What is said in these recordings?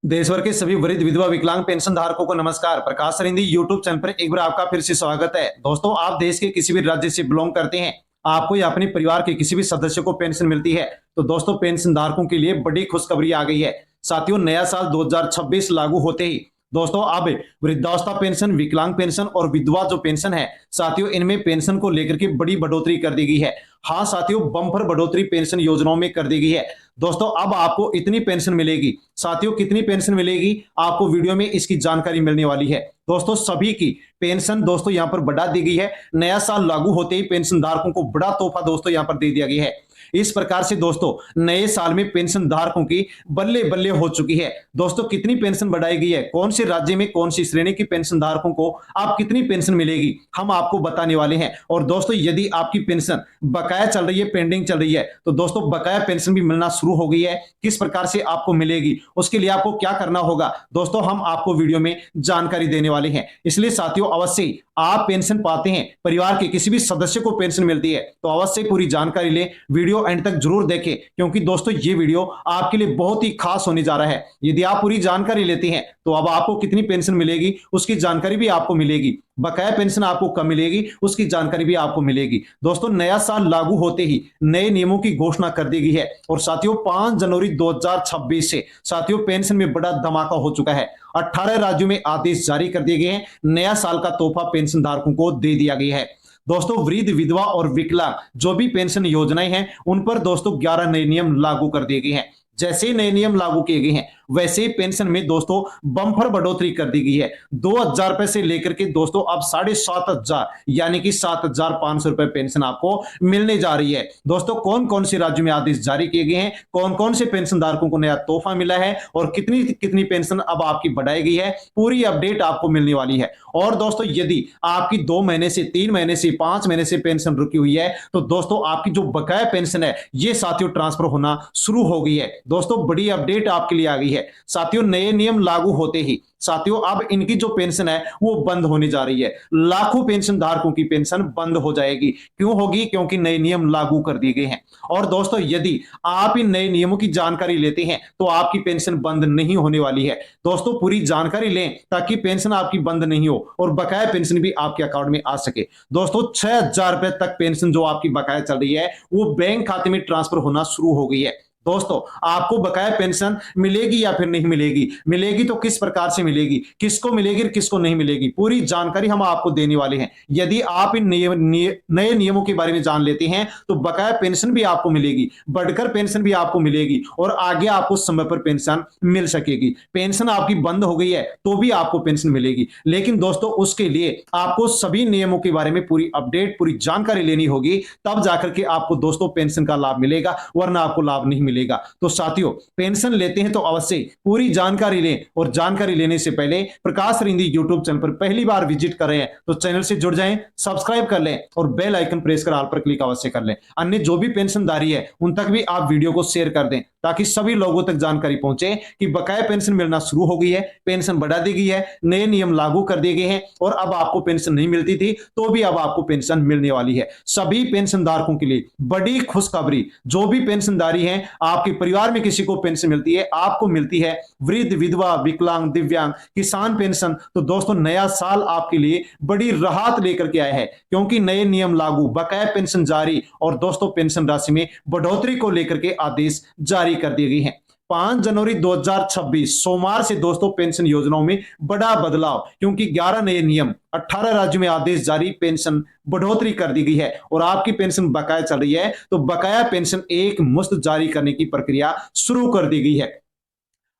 देश भर के सभी वृद्ध विधवा विकलांग पेंशन धारकों को नमस्कार। प्रकाश सरिंदी यूट्यूब चैनल पर एक बार आपका फिर से स्वागत है। दोस्तों, आप देश के किसी भी राज्य से बिलोंग करते हैं, आपको या अपने परिवार के किसी भी सदस्य को पेंशन मिलती है, तो दोस्तों पेंशन धारकों के लिए बड़ी खुशखबरी आ गई है। साथियों, नया साल 2026 लागू होते ही दोस्तों अब वृद्धावस्था पेंशन, विकलांग पेंशन और विधवा जो पेंशन है, साथियों इनमें पेंशन को लेकर के बड़ी बढ़ोतरी कर दी गई है। हाँ साथियों, बम्पर बढ़ोतरी पेंशन योजनाओं में कर दी गई है। दोस्तों अब आपको इतनी पेंशन मिलेगी। साथियों कितनी पेंशन मिलेगी, आपको वीडियो में इसकी जानकारी मिलने वाली है। दोस्तों सभी की पेंशन दोस्तों यहां पर बढ़ा दी गई है। नया साल लागू होते ही पेंशन धारकों को बड़ा तोहफा दोस्तों यहां पर दे दिया गया है। इस प्रकार से दोस्तों नए साल में पेंशन धारकों की बल्ले बल्ले हो चुकी है। दोस्तों कितनी पेंशन बढ़ाई गई है, कौन से राज्य में कौन सी श्रेणी की पेंशन धारकों को आप कितनी पेंशन मिलेगी, हम आपको बताने वाले हैं। और दोस्तों यदि आपकी पेंशन बकाया चल रही है, पेंडिंग चल रही है, तो दोस्तों बकाया पेंशन भी मिलना शुरू हो गई है। किस प्रकार से आपको मिलेगी, उसके लिए आपको क्या करना होगा, दोस्तों हम आपको वीडियो में जानकारी देने वाले हैं। इसलिए साथियों अवश्य आप पेंशन पाते हैं, परिवार के किसी भी सदस्य को पेंशन मिलती है, तो अवश्य पूरी जानकारी ले, वीडियो एंड तक जरूर देखें, क्योंकि दोस्तों ये वीडियो आपके लिए बहुत ही खास होने जा रहा है। यदि आप पूरी जानकारी लेते हैं तो अब आपको कितनी पेंशन मिलेगी उसकी जानकारी भी आपको मिलेगी, बकाया पेंशन आपको कब मिलेगी उसकी जानकारी भी आपको मिलेगी। दोस्तों नया साल लागू होते ही नए नियमों की घोषणा कर दी गई है और साथियों 5 जनवरी 2026 से साथियों पेंशन में बड़ा धमाका हो चुका है। 18 राज्यों में आदेश जारी कर दिए गए हैं। नया साल का तोहफा पेंशन धारकों को दे दिया गया है। दोस्तों वृद्ध, विधवा और विकलांग जो भी पेंशन योजनाएं हैं, उन पर दोस्तों 11 नए नियम लागू कर दिए गए हैं। जैसे ही नए नियम लागू किए गए हैं, वैसे ही पेंशन में दोस्तों बम्पर बढ़ोतरी कर दी गई है। 2,000 रुपए से लेकर के दोस्तों अब 7,500 यानी कि 7,500 रुपए पेंशन आपको मिलने जा रही है। दोस्तों कौन कौन से राज्यों में आदेश जारी किए गए हैं, कौन कौन से पेंशन धारकों को नया तोहफा मिला है और कितनी कितनी पेंशन अब आपकी बढ़ाई गई है, पूरी अपडेट आपको मिलने वाली है। और दोस्तों यदि आपकी 2 महीने से 3 महीने से 5 महीने से पेंशन रुकी हुई है, तो दोस्तों आपकी जो बकाया पेंशन है ये साथियों ट्रांसफर होना शुरू हो गई है। दोस्तों बड़ी अपडेट आपके लिए आ गई है। साथियों नए नियम लागू होते ही साथियों अब इनकी जो पेंशन है वो बंद होने जा रही है। लाखों पेंशन धारकों की पेंशन बंद हो जाएगी। क्यों होगी? क्योंकि नए नियम लागू कर दिए गए हैं। और दोस्तों यदि आप इन नए नियमों की जानकारी लेते हैं तो आपकी पेंशन बंद नहीं होने वाली है। दोस्तों पूरी जानकारी लें ताकि पेंशन आपकी बंद नहीं हो और बकाया पेंशन भी आपके अकाउंट में आ सके। दोस्तों 6,000 रुपए तक पेंशन जो आपकी बकाया चल रही है वो बैंक खाते में ट्रांसफर होना शुरू हो गई है। दोस्तों आपको बकाया पेंशन मिलेगी या फिर नहीं मिलेगी, मिलेगी तो किस प्रकार से मिलेगी, किसको मिलेगी और किसको नहीं मिलेगी, पूरी जानकारी हम आपको देने वाले हैं। यदि आप इन नए नियमों के बारे में जान लेते हैं तो बकाया पेंशन भी आपको मिलेगी, बढ़कर पेंशन भी आपको मिलेगी और आगे आपको समय पर पेंशन मिल सकेगी। पेंशन आपकी बंद हो गई है तो भी आपको पेंशन मिलेगी, लेकिन दोस्तों उसके लिए आपको सभी नियमों के बारे में पूरी अपडेट, पूरी जानकारी लेनी होगी, तब जाकर के आपको दोस्तों पेंशन का लाभ मिलेगा, वरना आपको लाभ नहीं मिलेगा। तो साथियों पेंशन लेते हैं तो अवश्य पूरी जानकारी लें और जानकारी लेने से पहले प्रकाश सरिंदी यूट्यूब चैनल पर पहली बार विजिट कर रहे हैं तो चैनल से जुड़ जाएं, सब्सक्राइब कर लें और बेल आइकन प्रेस कर ऑल पर क्लिक अवश्य कर लें। अन्य जो भी पेंशनधारी है उन तक भी आप वीडियो को शेयर कर दें ताकि सभी लोगों तक जानकारी पहुंचे कि बकाया पेंशन मिलना शुरू हो गई है, पेंशन बढ़ा दी गई है, नए नियम लागू कर दिए गए हैं और अब आपको पेंशन नहीं मिलती थी तो भी अब आपको पेंशन मिलने वाली है। सभी पेंशन धारकों के लिए बड़ी खुशखबरी। जो भी पेंशनधारी हैं, आपके परिवार में किसी को पेंशन मिलती है, आपको मिलती है वृद्ध, विधवा, विकलांग, दिव्यांग, किसान पेंशन, तो दोस्तों नया साल आपके लिए बड़ी राहत लेकर के आया है, क्योंकि नए नियम लागू, बकाया पेंशन जारी और दोस्तों पेंशन राशि में बढ़ोतरी को लेकर के आदेश जारी कर दिए गए हैं। 5 जनवरी 2026 सोमवार से दोस्तों पेंशन योजनाओं में बड़ा बदलाव, क्योंकि 11 नए नियम, 18 राज्यों में आदेश जारी, पेंशन बढ़ोतरी कर दी गई है और आपकी पेंशन बकाया चल रही है तो बकाया पेंशन एक मुश्त जारी करने की प्रक्रिया शुरू कर दी गई है।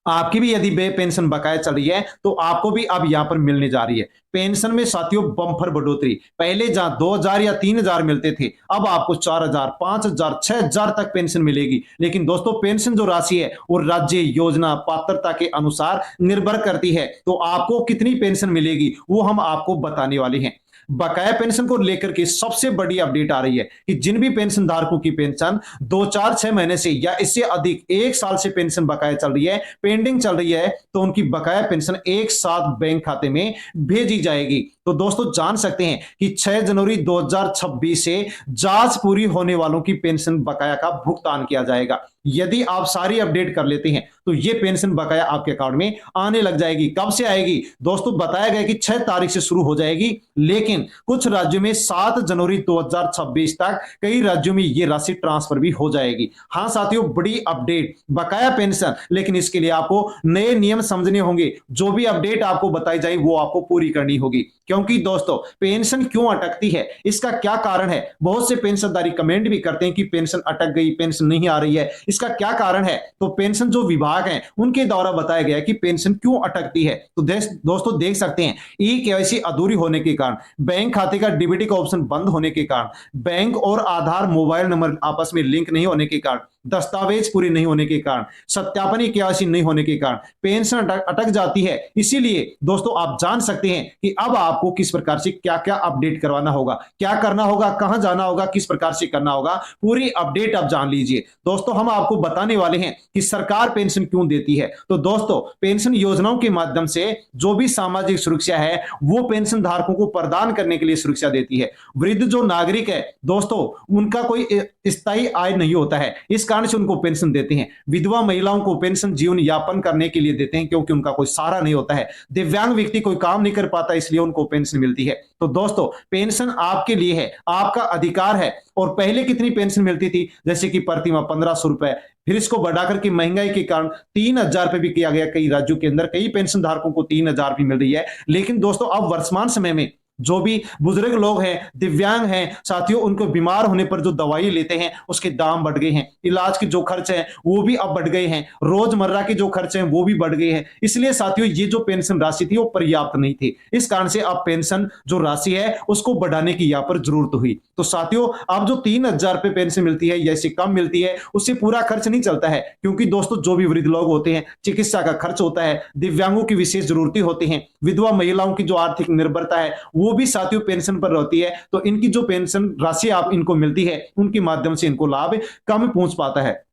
आपकी भी यदि बे पेंशन बकाया चल रही है तो आपको भी अब यहां पर मिलने जा रही है। पेंशन में साथियों बम्पर बढ़ोतरी। पहले जहां 2,000 या 3,000 मिलते थे, अब आपको 4,000, 5,000, 6,000 तक पेंशन मिलेगी। लेकिन दोस्तों पेंशन जो राशि है वो राज्य, योजना, पात्रता के अनुसार निर्भर करती है। तो आपको कितनी पेंशन मिलेगी वो हम आपको बताने वाले हैं। बकाया पेंशन को लेकर के सबसे बड़ी अपडेट आ रही है कि जिन भी पेंशन धारकों की पेंशन 2, 4, 6 महीने से या इससे अधिक 1 साल से पेंशन बकाया चल रही है, पेंडिंग चल रही है, तो उनकी बकाया पेंशन एक साथ बैंक खाते में भेजी जाएगी। तो दोस्तों जान सकते हैं कि 6 जनवरी 2026 से जांच पूरी होने वालों की पेंशन बकाया का भुगतान किया जाएगा। यदि आप सारी अपडेट कर लेते हैं तो ये पेंशन बकाया आपके अकाउंट में आने लग जाएगी। कब से आएगी दोस्तों? बताया गया कि 6 तारीख से शुरू हो जाएगी, लेकिन कुछ राज्यों में 7 जनवरी 2026 तक कई राज्यों में ये राशि ट्रांसफर भी हो जाएगी। हाँ साथियों, बड़ी अपडेट बकाया पेंशन, लेकिन इसके लिए आपको नए नियम समझने होंगे। जो भी अपडेट आपको बताई जाए वो आपको पूरी करनी होगी, क्योंकि दोस्तों पेंशन क्यों अटकती है, इसका क्या कारण है। बहुत से पेंशनधारी कमेंट भी करते हैं कि पेंशन अटक गई, पेंशन नहीं आ रही है, इसका क्या कारण है। तो पेंशन जो विभाग है उनके द्वारा बताया गया कि पेंशन क्यों अटकती है। तो दोस्तों देख सकते हैं, ई-केवाईसी अधूरी होने के कारण, बैंक खाते का डीबीटी का ऑप्शन बंद होने के कारण, बैंक और आधार मोबाइल नंबर आपस में लिंक नहीं होने के कारण, दस्तावेज पूरी नहीं होने के कारण, सत्यापन ई-केवाईसी नहीं होने के कारण पेंशन अटक जाती है। इसीलिए दोस्तों आप जान सकते हैं कि अब आपको किस प्रकार से क्या क्या अपडेट करवाना होगा, क्या करना होगा, कहां जाना होगा, किस प्रकार से करना होगा, पूरी अपडेट आप जान लीजिए। दोस्तों हम आपको बताने वाले हैं कि सरकार पेंशन क्यों देती है। तो दोस्तों पेंशन योजनाओं के माध्यम से जो भी सामाजिक सुरक्षा है वो पेंशन धारकों को प्रदान करने के लिए सुरक्षा देती है। वृद्ध जो नागरिक है दोस्तों, उनका कोई स्थायी आय नहीं होता है, इस कारण से उनको पेंशन देते हैं। विधवा महिलाओं को पेंशन जीवन यापन करने के लिए देते हैं, क्योंकि उनका कोई सहारा नहीं होता है। दिव्यांग व्यक्ति कोई काम नहीं कर पाता, इसलिए उनको पेंशन मिलती है। तो दोस्तों पेंशन आपके लिए है, आपका अधिकार है। और पहले कितनी पेंशन मिलती थी, जैसे कि प्रतिमाह 1500 रुपए, फिर इसको बढ़ाकर के महंगाई के कारण 3000 रुपए भी किया गया। कई राज्यों के अंदर कई पेंशन धारकों को 3000 भी मिल रही है। लेकिन दोस्तों अब वर्तमान समय में जो भी बुजुर्ग लोग हैं, दिव्यांग हैं साथियों, उनको बीमार होने पर जो दवाई लेते हैं उसके दाम बढ़ गए हैं, इलाज के जो खर्च हैं वो भी अब बढ़ गए हैं, रोजमर्रा के जो खर्च हैं वो भी बढ़ गए हैं। इसलिए साथियों ये जो पेंशन राशि थी वो पर्याप्त नहीं थी, इस कारण से अब पेंशन जो राशि है उसको बढ़ाने की यहाँ पर जरूरत हुई। तो साथियों अब जो 3000 रुपए पेंशन मिलती है या इससे कम मिलती है, उससे पूरा खर्च नहीं चलता है, क्योंकि दोस्तों जो भी वृद्ध लोग होते हैं चिकित्सा का खर्च होता है, दिव्यांगों की विशेष जरूरतें होती हैं, विधवा महिलाओं की जो आर्थिक निर्भरता है वो भी साथियों पेंशन पर रहती है। तो इनकी जो पेंशन राशि आप इनको मिलती है उनके माध्यम से इनको लाभ कम पहुंच पाता है,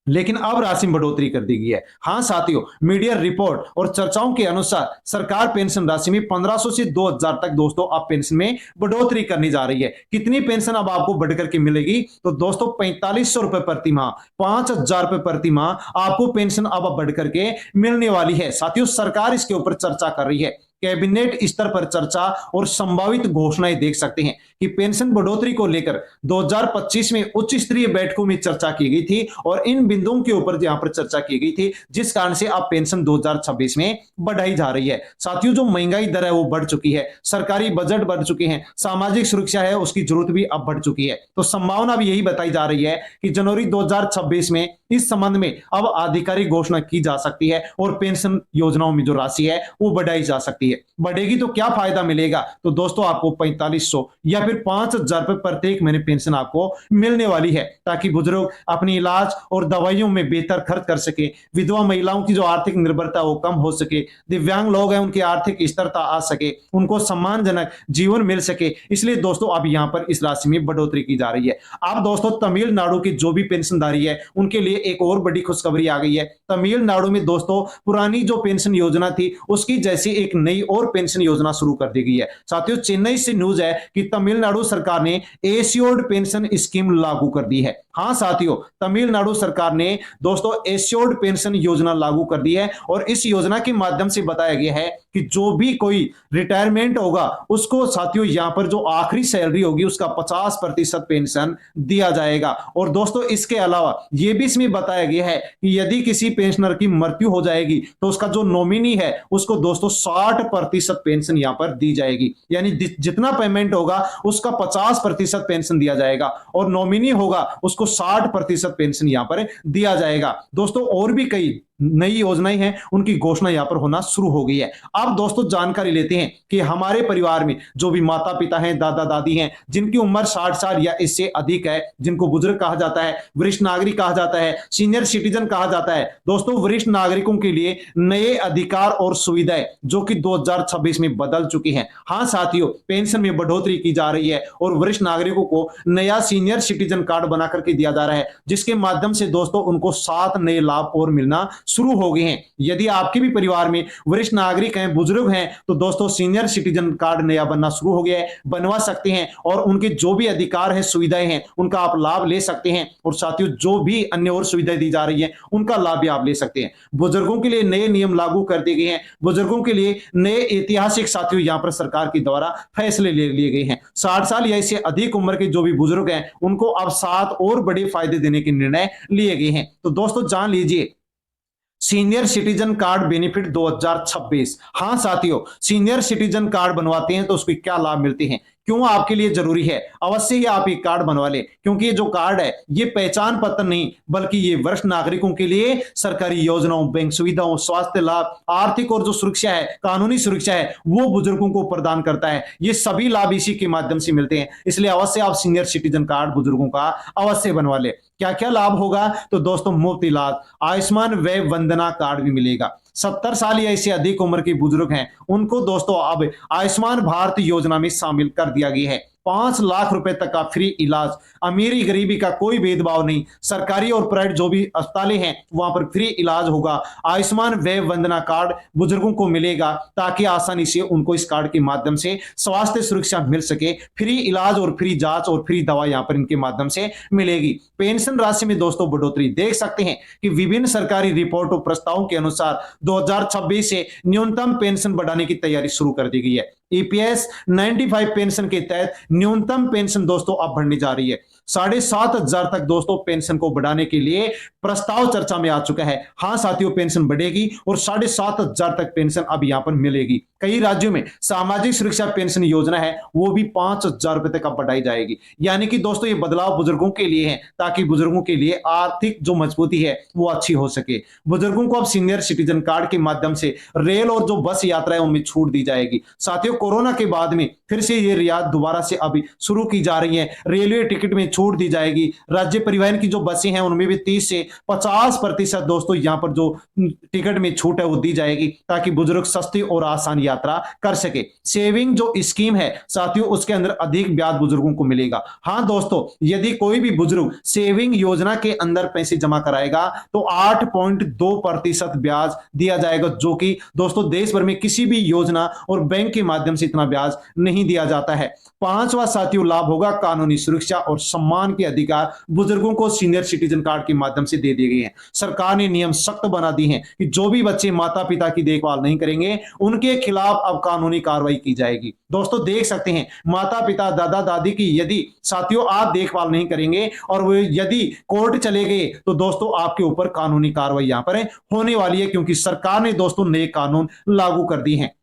लेकिन अब राशि में बढ़ोतरी कर दी गई है। हाँ साथियों, मीडिया रिपोर्ट और चर्चाओं के अनुसार सरकार पेंशन राशि में 1500 से 2000 तक दोस्तों अब पेंशन में बढ़ोतरी करने जा रही है। कितनी पेंशन अब आपको बढ़कर के मिलेगी? तो दोस्तों 4500 रुपए प्रति माह, 5000 रुपए प्रति माह आपको पेंशन अब बढ़कर के मिलने वाली है। साथियों सरकार इसके ऊपर चर्चा कर रही है, कैबिनेट स्तर पर चर्चा और संभावित घोषणाएं देख सकते हैं कि पेंशन बढ़ोतरी को लेकर 2025 में उच्च स्तरीय बैठकों में चर्चा की गई थी और इन बिंदुओं के ऊपर यहां पर चर्चा की गई थी, जिस कारण से अब पेंशन 2026 में बढ़ाई जा रही है। साथियों जो महंगाई दर है वो बढ़ चुकी है, सरकारी बजट बढ़ चुके हैं, सामाजिक सुरक्षा है उसकी जरूरत भी अब बढ़ चुकी है। तो संभावना भी यही बताई जा रही है कि जनवरी 2026 में इस संबंध में अब आधिकारिक घोषणा की जा सकती है और पेंशन योजनाओं में जो राशि है वो बढ़ाई जा सकती है। बढ़ेगी तो क्या फायदा मिलेगा? तो दोस्तों आपको 4500 या फिर 5000 रुपए प्रत्येक महीने पेंशन आपको मिलने वाली है, ताकि बुजुर्ग अपनी इलाज और दवाइयों में बेहतर खर्च कर सके, विधवा महिलाओं की जो आर्थिक निर्भरता वो कम हो सके, दिव्यांग लोग हैं उनकी आर्थिक स्थिरता आ सके, उनको सम्मानजनक जीवन मिल सके। इसलिए दोस्तों अब यहां पर इस राशि में बढ़ोतरी की जा रही है। अब दोस्तों तमिलनाडु के जो भी पेंशनधारी है उनके लिए एक और बड़ी खुशखबरी आ गई है। तमिलनाडु में दोस्तों पुरानी जो पेंशन योजना थी उसकी जैसी एक नई और पेंशन योजना शुरू कर दी गई है। साथियों चेन्नई से न्यूज है कि तमिलनाडु सरकार ने एश्योर्ड पेंशन स्कीम लागू कर दी है। हां साथियों, तमिलनाडु सरकार ने दोस्तों एश्योर्ड पेंशन योजना लागू कर दी है और इस योजना के माध्यम से बताया गया है कि जो भी कोई रिटायरमेंट होगा उसको साथियों यहां पर जो आखिरी सैलरी होगी उसका 50% पेंशन दिया जाएगा। और दोस्तों इसके अलावा यह भी इसमें बताया गया है कि यदि किसी पेंशनर की मृत्यु हो जाएगी तो उसका जो नॉमिनी है उसको दोस्तों 60% पेंशन यहां पर दी जाएगी, यानी जितना पेमेंट होगा उसका 50% पेंशन दिया जाएगा और नॉमिनी होगा उसको 60% पेंशन यहां पर दिया जाएगा। दोस्तों और भी कई नई योजनाएं हैं उनकी घोषणा यहां पर होना शुरू हो गई है। अब दोस्तों जानकारी लेते हैं कि हमारे परिवार में जो भी माता पिता हैं, दादा दादी हैं, जिनकी उम्र 60 साल या इससे अधिक है, जिनको बुजुर्ग कहा जाता है, वरिष्ठ नागरिक कहा जाता है, सीनियर सिटीजन कहा जाता है। दोस्तों वरिष्ठ नागरिकों के लिए नए अधिकार और सुविधाएं जो कि 2026 में बदल चुकी हैं। हाँ साथियों, पेंशन में बढ़ोतरी की जा रही है और वरिष्ठ नागरिकों को नया सीनियर सिटीजन कार्ड बना करके दिया जा रहा है, जिसके माध्यम से दोस्तों उनको 7 नए लाभ और मिलना शुरू हो गए हैं। यदि आपके भी परिवार में वरिष्ठ नागरिक हैं, बुजुर्ग हैं, तो दोस्तों सीनियर सिटीजन कार्ड नया बनना शुरू हो गया है, बनवा सकते हैं और उनके जो भी अधिकार है, सुविधाएं हैं, उनका आप लाभ ले सकते हैं। और साथियों जो भी अन्य और सुविधाएं दी जा रही है उनका लाभ भी आप ले सकते हैं। बुजुर्गों के लिए नए नियम लागू कर दिए गए हैं, बुजुर्गों के लिए नए ऐतिहासिक साथियों यहां पर सरकार के द्वारा फैसले ले लिए गए हैं। 60 साल या इससे अधिक उम्र के जो भी बुजुर्ग हैं उनको अब 7 और बड़े फायदे देने के निर्णय लिए गए हैं। तो दोस्तों जान लीजिए सीनियर सिटीजन कार्ड बेनिफिट 2026। हां साथियों, सीनियर सिटीजन कार्ड बनवाते हैं तो उसके क्या लाभ मिलते हैं, क्यों आपके लिए जरूरी है, अवश्य ही आप ये कार्ड बनवा लें, क्योंकि ये जो कार्ड है ये पहचान पत्र नहीं बल्कि ये वरिष्ठ नागरिकों के लिए सरकारी योजनाओं, बैंक सुविधाओं, स्वास्थ्य लाभ, आर्थिक और जो सुरक्षा है, कानूनी सुरक्षा है, वो बुजुर्गों को प्रदान करता है। ये सभी लाभ इसी के माध्यम से मिलते हैं, इसलिए अवश्य आप सीनियर सिटीजन कार्ड बुजुर्गों का अवश्य बनवा ले। क्या क्या लाभ होगा, तो दोस्तों मुफ्त इलाज, आयुष्मान वय वंदना कार्ड भी मिलेगा। 70 साल या इससे अधिक उम्र के बुजुर्ग हैं उनको दोस्तों अब आयुष्मान भारत योजना में शामिल कर दिया गया है। 5 लाख रुपए तक का फ्री इलाज, अमीरी गरीबी का कोई भेदभाव नहीं, सरकारी और प्राइवेट जो भी अस्पतालें हैं वहां पर फ्री इलाज होगा। आयुष्मान वय वंदना कार्ड बुजुर्गों को मिलेगा ताकि आसानी से उनको इस कार्ड के माध्यम से स्वास्थ्य सुरक्षा मिल सके। फ्री इलाज और फ्री जांच और फ्री दवा यहां पर इनके माध्यम से मिलेगी। पेंशन राशि में दोस्तों बढ़ोतरी देख सकते हैं कि विभिन्न सरकारी रिपोर्ट और प्रस्तावों के अनुसार 2026 से न्यूनतम पेंशन बढ़ाने की तैयारी शुरू कर दी गई है। ईपीएस 95 पेंशन के तहत न्यूनतम पेंशन दोस्तों अब बढ़ने जा रही है। 7,500 तक दोस्तों पेंशन को बढ़ाने के लिए प्रस्ताव चर्चा में आ चुका है। हां साथियों, पेंशन बढ़ेगी और 7,500 तक पेंशन अब यहां पर मिलेगी। कई राज्यों में सामाजिक सुरक्षा पेंशन योजना है, वो भी 5,000 रुपए तक अब बढ़ाई जाएगी। यानी कि दोस्तों ये बदलाव बुजुर्गों के लिए है ताकि बुजुर्गों के लिए आर्थिक जो मजबूती है वो अच्छी हो सके। बुजुर्गों को अब सीनियर सिटीजन कार्ड के माध्यम से रेल और जो बस यात्रा है उनमें छूट दी जाएगी। साथियों कोरोना के बाद में फिर से ये रियायत दोबारा से अभी शुरू की जा रही है। रेलवे टिकट में छूट दी जाएगी। राज्य परिवहन की जो बसें हैं उनमें भी 30 से 50% दोस्तों यहां पर जो टिकट में छूट है वो दी जाएगी ताकि बुजुर्ग सस्ती और आसान यात्रा कर सके। सेविंग जो स्कीम है साथियों उसके अंदर अधिक ब्याज बुजुर्गों को मिलेगा। हां दोस्तों, यदि कोई भी बुजुर्ग सेविंग योजना के अंदर पैसे जमा कराएगा तो 8.2% ब्याज दिया जाएगा, जो कि दोस्तों देश भर में किसी भी योजना और बैंक के माध्यम से इतना ब्याज नहीं दिया जाता है। 5वां साथियों लाभ होगा कानूनी सुरक्षा और सम्मान के अधिकार बुजुर्गों को सीनियर सिटीजन कार्ड के माध्यम से दे दिए गए हैं। सरकार ने नियम सख्त बना दिए हैं कि जो भी बच्चे माता पिता की देखभाल नहीं करेंगे उनके खिलाफ अब कानूनी कार्रवाई की जाएगी। दोस्तों देख सकते हैं माता पिता दादा दादी की यदि साथियों आप देखभाल नहीं करेंगे और वो यदि कोर्ट चले गए तो दोस्तों आपके ऊपर कानूनी कार्रवाई यहां पर होने वाली है, क्योंकि सरकार ने दोस्तों नए कानून लागू कर दिए हैं।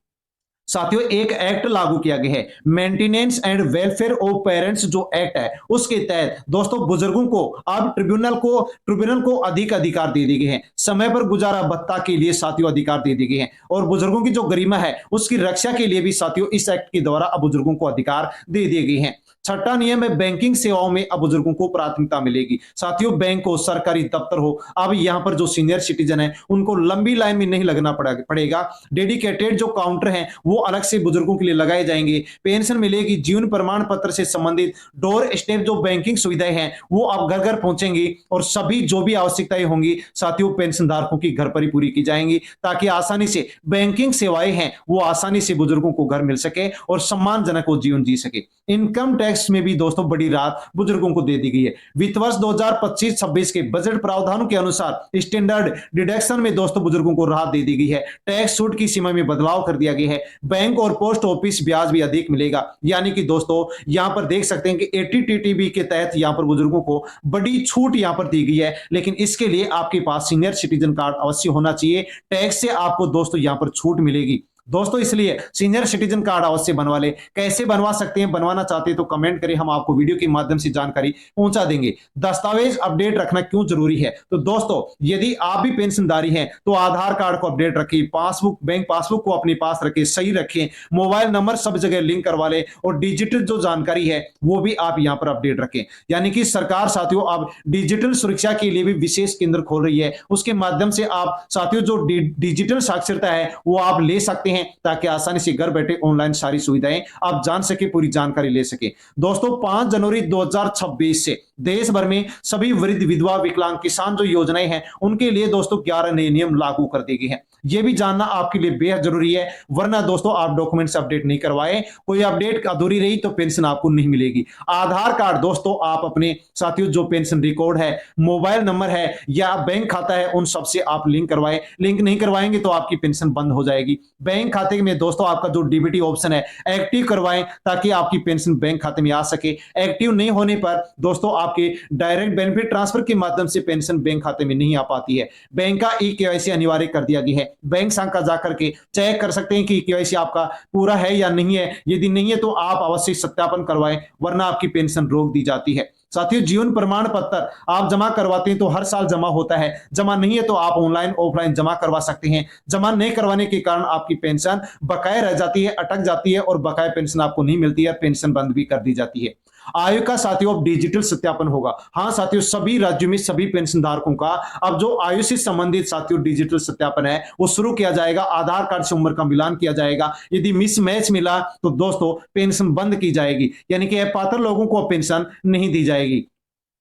साथियों एक एक्ट लागू किया गया है, maintenance and welfare of parents जो एक्ट है उसके तहत दोस्तों बुजुर्गों को अब ट्रिब्यूनल को अधिक अधिकार दे दिए गए हैं। समय पर गुजारा भत्ता के लिए साथियों अधिकार दे दिए गए हैं और बुजुर्गों की जो गरिमा है उसकी रक्षा के लिए भी साथियों इस एक्ट के द्वारा अब बुजुर्गों को अधिकार दे दिए गए हैं। छठा नियम है बैंकिंग सेवाओं में अब बुजुर्गों को प्राथमिकता मिलेगी। साथियों बैंक हो, सरकारी दफ्तर हो, अब यहां पर जो सीनियर सिटीजन है उनको लंबी लाइन में नहीं लगना पड़ेगा। डेडिकेटेड जो काउंटर हैं वो अलग से बुजुर्गों के लिए लगाए जाएंगे। पेंशन मिलेगी। जीवन प्रमाण पत्र से संबंधित डोर स्टेप जो बैंकिंग सुविधाएं हैं वो अब घर घर पहुंचेंगी और सभी जो भी आवश्यकताएं होंगी साथियों पेंशन धारकों की घर पर ही पूरी की जाएंगी ताकि आसानी से बैंकिंग सेवाएं हैं वो आसानी से बुजुर्गों को घर मिल सके और सम्मानजनक वो जीवन जी सके। इनकम टैक्स में भी दोस्तों बड़ी राहत बुजुर्गों को दे दी गई है। वित्त वर्ष 2025-26 के बजट प्रावधानों के अनुसार स्टैंडर्ड डिडक्शन में दोस्तों बुजुर्गों को राहत दे दी गई है। टैक्स छूट की सीमा में बदलाव कर दिया गया है। बैंक और पोस्ट ऑफिस ब्याज भी अधिक मिलेगा। यानी कि दोस्तों यहां पर देख सकते हैं कि 80TTB के तहत यहां पर बुजुर्गों को बड़ी छूट यहां पर दी गई है, लेकिन इसके लिए आपके पास सीनियर सिटीजन कार्ड अवश्य होना चाहिए। टैक्स से आपको दोस्तों यहां पर छूट मिलेगी। दोस्तों इसलिए सीनियर सिटीजन कार्ड अवश्य बनवा ले। कैसे बनवा सकते हैं, बनवाना चाहते हैं तो कमेंट करें, हम आपको वीडियो के माध्यम से जानकारी पहुंचा देंगे। दस्तावेज अपडेट रखना क्यों जरूरी है, तो दोस्तों यदि आप भी पेंशनधारी हैं तो आधार कार्ड को अपडेट रखिए, पासबुक बैंक पासबुक को अपने पास रखें, सही रखें, मोबाइल नंबर सब जगह लिंक करवा ले और डिजिटल जो जानकारी है वो भी आप यहां पर अपडेट रखें। यानी कि सरकार साथियों अब डिजिटल सुरक्षा के लिए भी विशेष केंद्र खोल रही है। उसके माध्यम से आप साथियों जो डिजिटल साक्षरता है वो आप ले सकते हैं हैं ताकि आसानी से घर बैठे ऑनलाइन सारी सुविधाएं आप जान सके, पूरी जानकारी ले सके। दोस्तों 5 जनवरी 2026 से देश भर में सभी वृद्ध, विधवा, विकलांग, किसान जो योजनाएं हैं उनके लिए दोस्तों 11 नए नियम लागू कर दिए गए हैं। यह भी जानना आपके लिए बेहद जरूरी है, वरना दोस्तों आप डॉक्यूमेंट्स अपडेट नहीं करवाए, कोई अपडेट अधूरी रही तो पेंशन आपको नहीं मिलेगी। आधार कार्ड दोस्तों आप अपने साथियों जो पेंशन रिकॉर्ड है, मोबाइल नंबर है या बैंक खाता है, उन सबसे आप लिंक करवाएं। लिंक नहीं करवाएंगे तो आपकी पेंशन बंद हो जाएगी। बैंक खाते में दोस्तों आपका जो डीबीटी ऑप्शन है एक्टिव करवाएं ताकि आपकी पेंशन बैंक खाते में आ सके। एक्टिव नहीं होने पर दोस्तों आपके डायरेक्ट बेनिफिट ट्रांसफर के माध्यम से पेंशन बैंक खाते में नहीं आ पाती है। बैंक का ई केवाईसी अनिवार्य कर दिया गया है। बैंक शाखा जाकर के चेक कर सकते हैं कि केवाईसी आपका पूरा है या नहीं है। यदि नहीं है तो आप अवश्य सत्यापन करवाएं, वरना आपकी पेंशन रोक दी जाती है। साथियों जीवन प्रमाण पत्र आप जमा करवाते हैं तो हर साल जमा होता है, जमा नहीं है तो आप ऑनलाइन ऑफलाइन जमा करवा सकते हैं। जमा नहीं करवाने के कारण आपकी पेंशन बकाया रह जाती है, अटक जाती है और बकाया पेंशन आपको नहीं मिलती है, पेंशन बंद भी कर दी जाती है। आयु का साथियों अब डिजिटल सत्यापन होगा। हाँ साथियों, सभी राज्यों में सभी पेंशन धारकों का अब जो आयु से संबंधित साथियों डिजिटल सत्यापन है वो शुरू किया जाएगा। आधार कार्ड से उम्र का मिलान किया जाएगा। यदि मिसमैच मिला तो दोस्तों पेंशन बंद की जाएगी, यानी कि अपात्र लोगों को पेंशन नहीं दी जाएगी।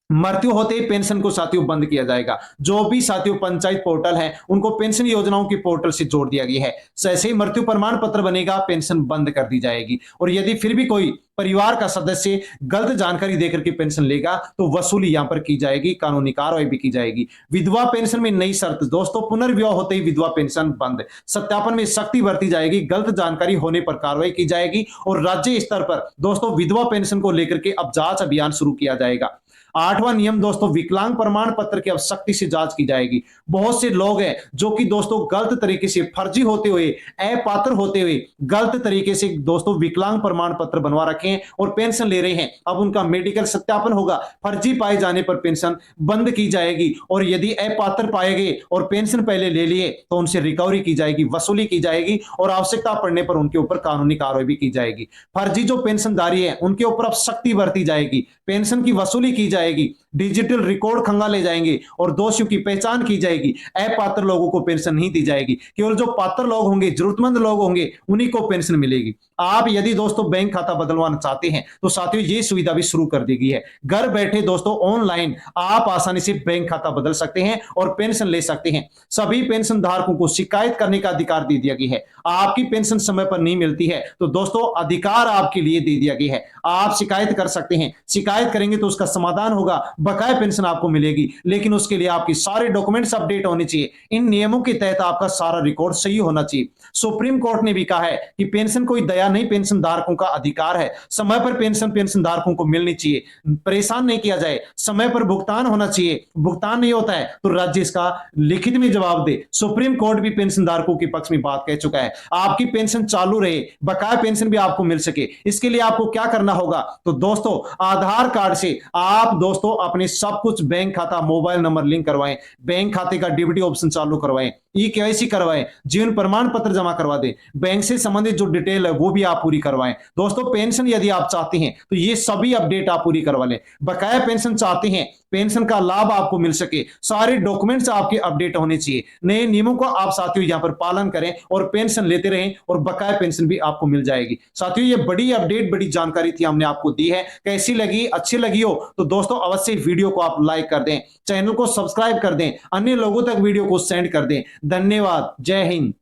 मृत्यु होते ही पेंशन को साथियों बंद किया जाएगा। जो भी साथियों पंचायत पोर्टल है उनको पेंशन योजनाओं के पोर्टल से जोड़ दिया गया है। जैसे ही मृत्यु प्रमाण पत्र बनेगा पेंशन बंद कर दी जाएगी। और यदि फिर भी कोई परिवार का सदस्य गलत जानकारी देकर के पेंशन लेगा तो वसूली यहां पर की जाएगी, कानूनी कार्रवाई भी की जाएगी। विधवा पेंशन में नई शर्त दोस्तों, पुनर्विवाह होते ही विधवा पेंशन बंद। सत्यापन में सख्ती बरती जाएगी, गलत जानकारी होने पर कार्रवाई की जाएगी। और राज्य स्तर पर दोस्तों विधवा पेंशन को लेकर के अब जांच अभियान शुरू किया जाएगा। 8वां नियम दोस्तों, विकलांग प्रमाण पत्र की अब सख्ती से जांच की जाएगी। बहुत से लोग हैं जो कि दोस्तों गलत तरीके से, फर्जी होते हुए, अपात्र होते हुए गलत तरीके से दोस्तों विकलांग प्रमाण पत्र बनवा रखे हैं और पेंशन ले रहे हैं। अब उनका मेडिकल सत्यापन होगा, फर्जी पाए जाने पर पेंशन बंद की जाएगी। और यदि अपात्र पाए गए और पेंशन पहले ले लिए तो उनसे रिकवरी की जाएगी, वसूली की जाएगी और आवश्यकता पड़ने पर उनके ऊपर कानूनी कार्रवाई भी की जाएगी। फर्जी जो पेंशनधारी है उनके ऊपर अब सख्ती बरती जाएगी, पेंशन की वसूली की जाएगी, डिजिटल रिकॉर्ड खंगाले जाएंगे और दोषियों की पहचान की जाएगी। अपात्र लोगों को पेंशन नहीं दी जाएगी, केवल जो पात्र लोग होंगे, जरूरतमंद लोग होंगे, उन्हीं को पेंशन मिलेगी। आप यदि दोस्तों बैंक खाता बदलवाना चाहते हैं तो साथियों ये सुविधा भी शुरू कर दी गई है। घर बैठे दोस्तों ऑनलाइन आप आसानी से बैंक खाता बदल सकते हैं और पेंशन ले सकते हैं। सभी पेंशन धारकों को शिकायत करने का अधिकार दे दिया गया है। आपकी पेंशन समय पर नहीं मिलती है तो दोस्तों अधिकार आपके लिए दे दिया गया है, आप शिकायत कर सकते हैं। शिकायत करेंगे तो उसका समाधान होगा, बकाया पेंशन आपको मिलेगी, लेकिन उसके लिए आपके सारे डॉक्यूमेंट्स अपडेट होने चाहिए। इन नियमों के तहत आपका सारा रिकॉर्ड सही होना चाहिए। सुप्रीम कोर्ट ने भी कहा है कि पेंशन कोई दया नहीं, पेंशन धारकों का अधिकार है। समय पर पेंशन धारकों को मिलनी चाहिए, परेशान नहीं किया जाए, समय पर भुगतान होना चाहिए। भुगतान नहीं होता है तो राज्य इसका लिखित में जवाब दे। सुप्रीम कोर्ट भी पेंशन धारकों के पक्ष में बात कह चुका है। आपकी पेंशन चालू रहे, बकाया पेंशन भी आपको मिल सके, इसके लिए आपको क्या करना होगा तो दोस्तों आधार कार्ड से आप दोस्तों अपने सब कुछ, बैंक खाता, मोबाइल नंबर लिंक करवाएं, बैंक खाते का डीबीटी ऑप्शन चालू करवाएं, ई केवाईसी करवाएं, जीवन प्रमाण पत्र जमा करवा दें, बैंक से संबंधित जो डिटेल है वो भी आप पूरी करवाएं। दोस्तों पेंशन यदि आप चाहते हैं तो ये सभी अपडेट आप पूरी करवा लें। बकाया पेंशन चाहते हैं, पेंशन का लाभ आपको मिल सके, सारे डॉक्यूमेंट्स आपके अपडेट होने चाहिए। नए नियमों का आप साथियों यहां पर पालन करें और पेंशन लेते रहें और बकाया पेंशन भी आपको मिल जाएगी। साथियों ये बड़ी अपडेट, बड़ी जानकारी थी, हमने आपको दी है। कैसी लगी, अच्छी लगी हो तो दोस्तों अवश्य वीडियो को आप लाइक कर दें, चैनल को सब्सक्राइब कर दें, अन्य लोगों तक वीडियो को सेंड कर दें। धन्यवाद, जय हिंद।